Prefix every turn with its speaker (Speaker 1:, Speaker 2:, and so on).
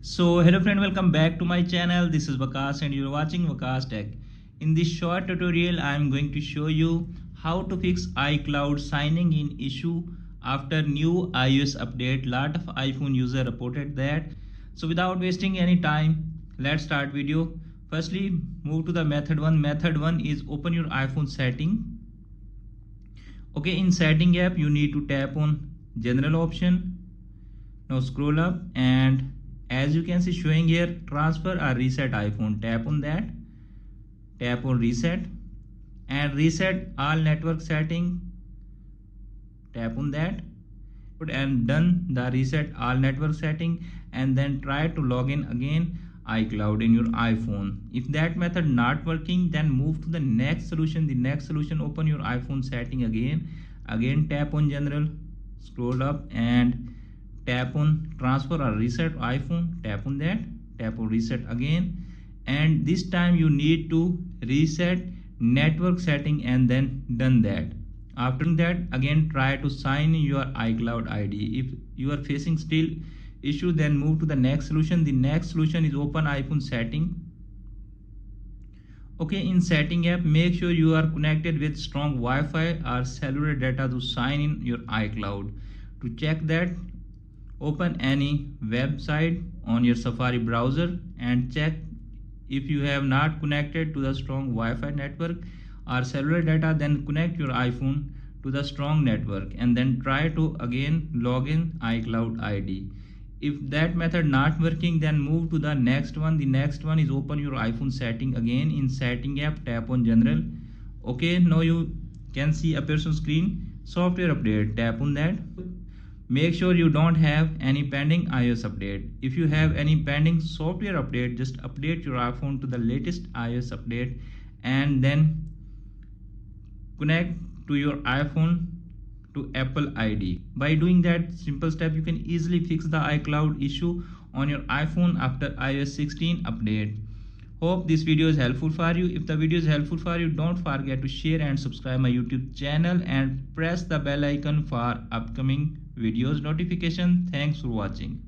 Speaker 1: So hello friend, welcome back to my channel. This is Vakas and you're watching Vakas Tech. In this short tutorial I am going to show you how to fix iCloud signing in issue after new iOS update. Lot of iPhone user reported that. So without wasting any time, let's start video. Firstly, move to the method 1. Method 1 is open your iPhone setting. Okay, in setting app you need to tap on general option. Now scroll up and as you can see showing here transfer or reset iPhone, tap on that, tap on reset and reset all network setting, tap on that and done the reset all network setting, and then try to log in again iCloud in your iPhone. If that method not working, then move to the next solution. The next solution, open your iPhone setting again tap on general, scroll up and tap on transfer or reset iPhone, tap on that, tap on reset again, and this time you need to reset network setting and then done that. After that again try to sign in your iCloud ID. If you are facing still issue, then move to the next solution. The next solution is open iPhone setting. Okay, in setting app make sure you are connected with strong Wi-Fi or cellular data to sign in your iCloud. To check that, open any website on your Safari browser and check if you have not connected to the strong Wi-Fi network or cellular data, then connect your iPhone to the strong network and then try to again log in iCloud ID. If that method not working, then move to the next one. The next one is open your iPhone setting again. In setting app tap on general. Okay, now you can see appears on screen software update, tap on that. Make sure you don't have any pending iOS update. If you have any pending software update, just update your iPhone to the latest iOS update and then connect to your iPhone to Apple ID. By doing that simple step, you can easily fix the iCloud issue on your iPhone after iOS 16 update. Hope this video is helpful for you. If the video is helpful for you, don't forget to share and subscribe my YouTube channel and press the bell icon for upcoming videos notification. Thanks for watching.